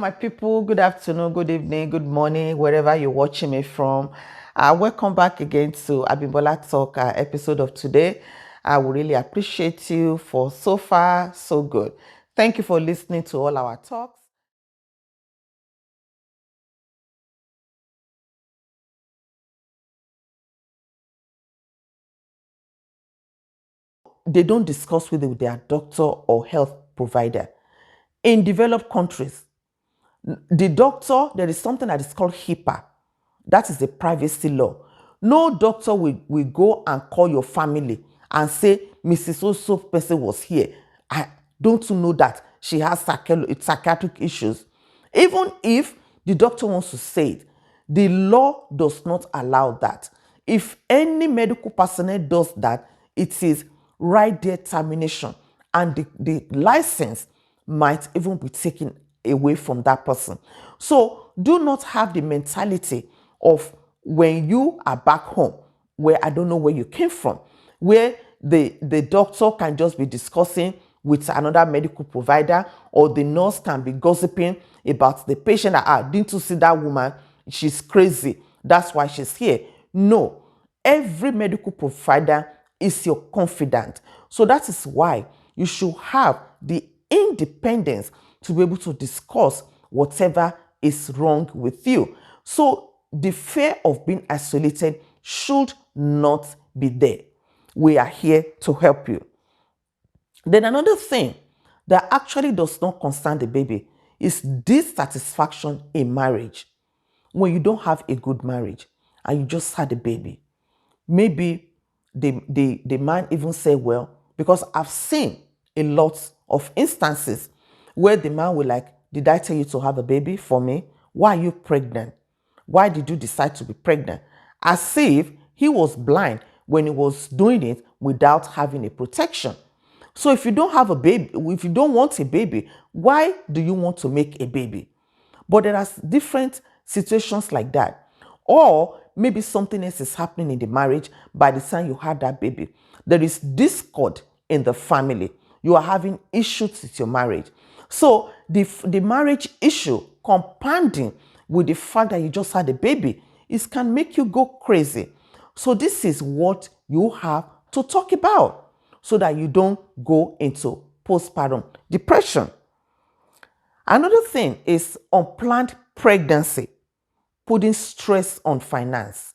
my people. Good afternoon, good evening, good morning, wherever you're watching me from. Welcome back again to Abimbola Talk episode of today. I would really appreciate you for so far, so good. Thank you for listening to all our talks. They don't discuss with their doctor or health provider. In developed countries, the doctor, there is something that is called HIPAA. That is the privacy law. No doctor will go and call your family and say, Mrs. So person was here. Don't you know that she has psychiatric issues? Even if the doctor wants to say it, the law does not allow that. If any medical personnel does that, it is right there termination, and the license might even be taken away from that person. So do not have the mentality of when you are back home, where I don't know where you came from, where the doctor can just be discussing with another medical provider, or the nurse can be gossiping about the patient. Didn't you see that woman? She's crazy. That's why she's here. No, every medical provider is your confidant. So that is why you should have the independence to be able to discuss whatever is wrong with you. So the fear of being isolated should not be there. We are here to help you. Then another thing that actually does not concern the baby is dissatisfaction in marriage. When you don't have a good marriage and you just had a baby, maybe the man even say, well, because I've seen a lot of instances where the man will like, did I tell you to have a baby for me? Why are you pregnant? Why did you decide to be pregnant? As if he was blind when he was doing it without having a protection. So if you don't have a baby, if you don't want a baby, why do you want to make a baby? But there are different situations like that. Or maybe something else is happening in the marriage by the time you had that baby. There is discord in the family. You are having issues with your marriage. So the marriage issue compounding with the fact that you just had a baby, it can make you go crazy. So this is what you have to talk about so that you don't go into postpartum depression. Another thing is unplanned pregnancy, putting stress on finance.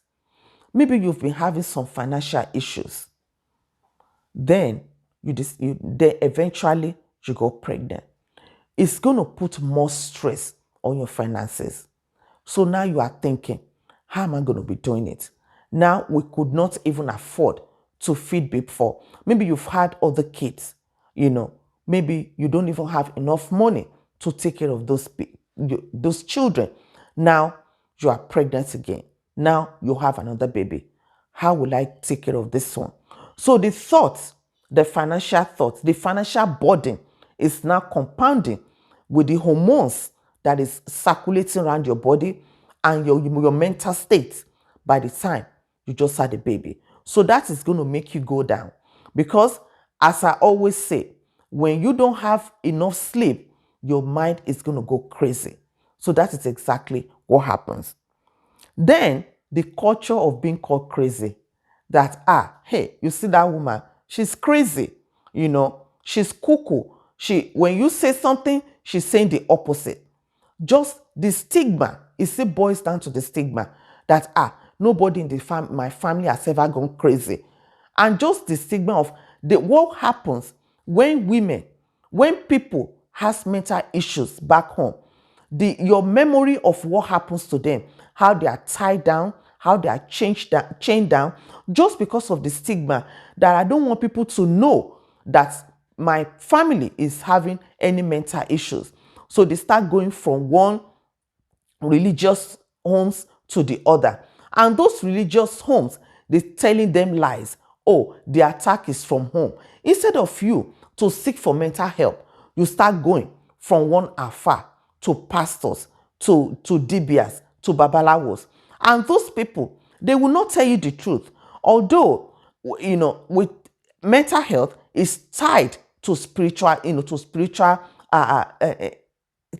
Maybe you've been having some financial issues. Then then eventually you go pregnant. It's going to put more stress on your finances. So now you are thinking, how am I going to be doing it? Now we could not even afford to feed before. Maybe you've had other kids, maybe you don't even have enough money to take care of those children. Now you are pregnant again. Now you have another baby. How will I take care of this one? So the thoughts, the financial burden is now compounding with the hormones that is circulating around your body and your mental state by the time you just had a baby. So that is going to make you go down. Because as I always say, when you don't have enough sleep, your mind is going to go crazy. So that is exactly what happens. Then the culture of being called crazy. That, hey, you see that woman, she's crazy. She's cuckoo. When you say something, she's saying the opposite. Just the stigma, it still boils down to the stigma that, nobody in my family has ever gone crazy. And just the stigma of what happens when people has mental issues back home, your memory of what happens to them, how they are tied down, how they are chained down, just because of the stigma that I don't want people to know that my family is having any mental issues. So they start going from one religious homes to the other. And those religious homes, they're telling them lies. Oh, the attack is from home. Instead of you to seek for mental help, you start going from one afar to pastors, to dibias, to babalawos. And those people, they will not tell you the truth. Although, with mental health is tied to spiritual,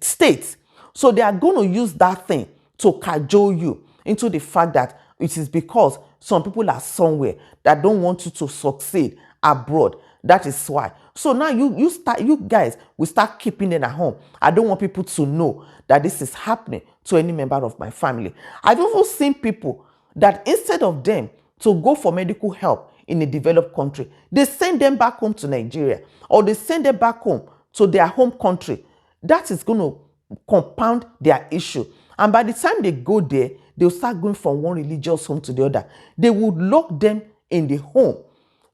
states. So they are going to use that thing to cajole you into the fact that it is because some people are somewhere that don't want you to succeed abroad. That is why. So now you guys will start keeping it at home. I don't want people to know that this is happening to any member of my family. I've even seen people that instead of them to go for medical help in a developed country, they send them back home to Nigeria, or they send them back home to their home country. That is going to compound their issue. And by the time they go there, they'll start going from one religious home to the other. They would lock them in the home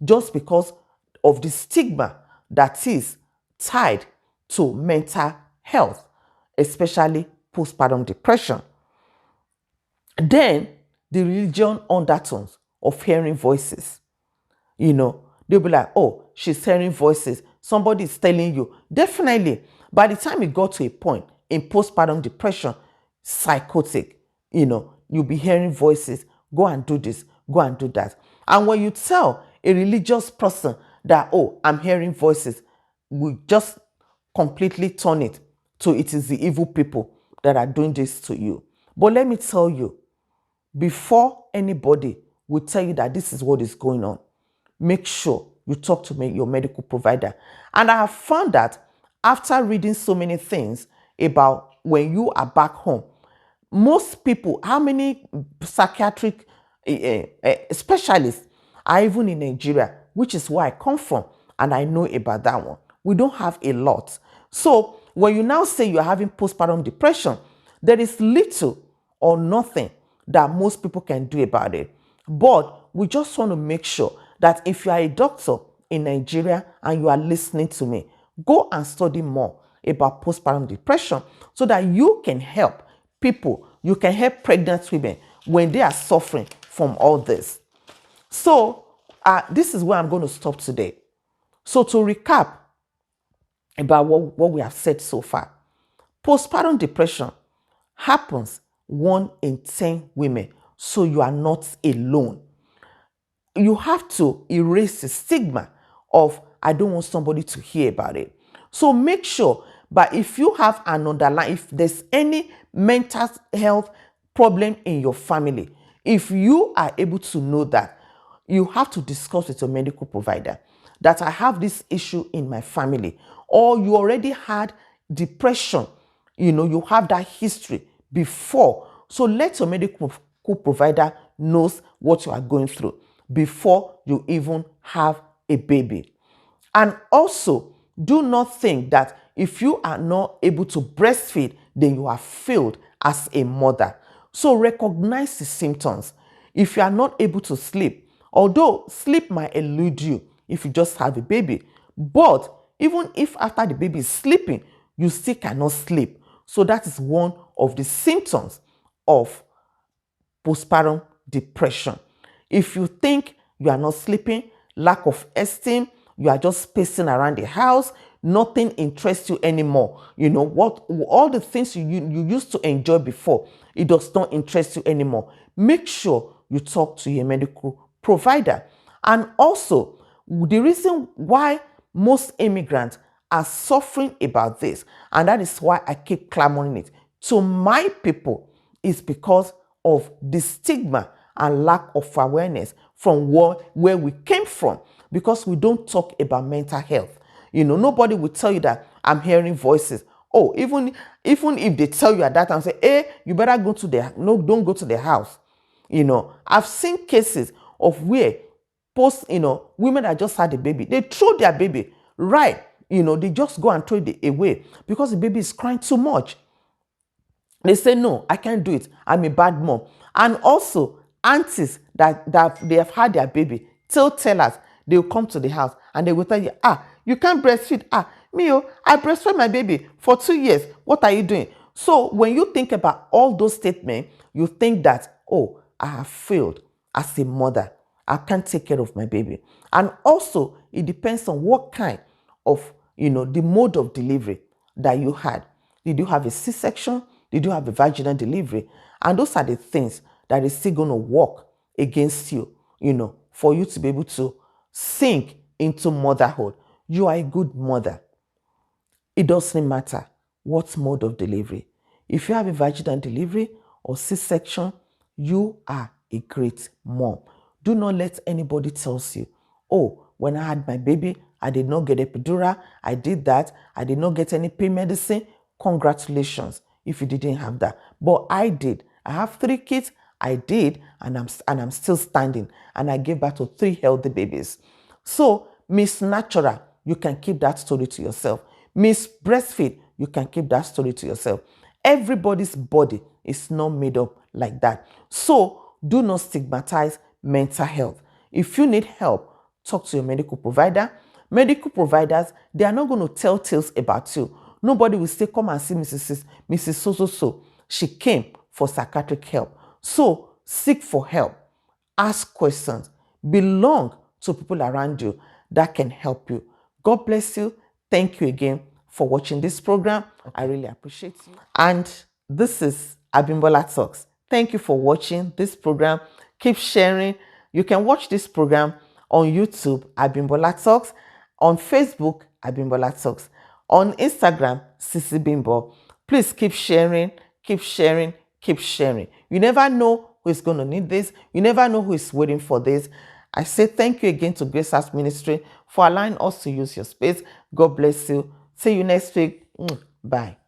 just because of the stigma that is tied to mental health, especially postpartum depression. Then the religion undertones of hearing voices. They'll be like, oh, she's hearing voices. Somebody is telling you. Definitely, by the time it got to a point in postpartum depression, psychotic, you'll be hearing voices. Go and do this, go and do that. And when you tell a religious person that, oh, I'm hearing voices, we just completely turn it to it is the evil people that are doing this to you. But let me tell you, before anybody will tell you that this is what is going on, make sure you talk to your medical provider. And I have found that after reading so many things about when you are back home, most people, how many psychiatric specialists are even in Nigeria, which is where I come from, and I know about that one. We don't have a lot. So when you now say you're having postpartum depression, there is little or nothing that most people can do about it. But we just want to make sure that if you are a doctor in Nigeria and you are listening to me, go and study more about postpartum depression so that you can help people, you can help pregnant women when they are suffering from all this. So this is where I'm going to stop today. So to recap about what we have said so far, postpartum depression happens 1 in 10 women, so you are not alone. You have to erase the stigma of I don't want somebody to hear about it. So make sure, but if you have an underlying, if there's any mental health problem in your family, if you are able to know that, you have to discuss with your medical provider that I have this issue in my family, or you already had depression, you have that history before. So let your medical provider knows what you are going through before you even have a baby. And also, do not think that if you are not able to breastfeed, then you have failed as a mother. So recognize the symptoms. If you are not able to sleep, although sleep might elude you if you just have a baby, but even if after the baby is sleeping, you still cannot sleep. So that is one of the symptoms of postpartum depression. If you think you are not sleeping, lack of esteem, you are just pacing around the house, nothing interests you anymore. What all the things you used to enjoy before, it does not interest you anymore. Make sure you talk to your medical provider. And also, the reason why most immigrants are suffering about this, and that is why I keep clamoring it to my people, is because of the stigma and lack of awareness from where we came from, because we don't talk about mental health. Nobody will tell you that I'm hearing voices. Oh, even if they tell you at that time, say, hey, you better go to don't go to the house. I've seen cases of where women that just had a baby, they throw their baby, right? They just go and throw it away because the baby is crying too much. They say, no, I can't do it. I'm a bad mom. And also, aunties that they have had their baby, tellers, they will come to the house and they will tell you, you can't breastfeed. I breastfed my baby for 2 years. What are you doing? So when you think about all those statements, you think that, oh, I have failed as a mother. I can't take care of my baby. And also, it depends on what kind of, the mode of delivery that you had. Did you have a C-section? Did you have a vaginal delivery? And those are the things that is still going to work against you, for you to be able to sink into motherhood. You are a good mother. It doesn't matter what mode of delivery. If you have a vaginal delivery or C-section, you are a great mom. Do not let anybody tell you, oh, when I had my baby, I did not get epidural, I did that, I did not get any pain medicine. Congratulations if you didn't have that. But I did. I have 3 kids, I did, and I'm still standing. And I gave birth to 3 healthy babies. So, Miss Natural, you can keep that story to yourself. Miss Breastfeed, you can keep that story to yourself. Everybody's body is not made up like that. So, do not stigmatize mental health. If you need help, talk to your medical provider. Medical providers, they are not going to tell tales about you. Nobody will say, come and see Mrs. So. She came for psychiatric help. So, seek for help. Ask questions. Belong to people around you that can help you. God bless you. Thank you again for watching this program. I really appreciate you. And this is Abimbola Talks. Thank you for watching this program. Keep sharing. You can watch this program on YouTube, Abimbola Talks, on Facebook, Abimbola Talks, on Instagram, Sisi Bimbo. Please keep sharing, keep sharing, keep sharing. You never know who is going to need this. You never know who is waiting for this. I say thank you again to Grace House Ministry for allowing us to use your space. God bless you. See you next week. Bye.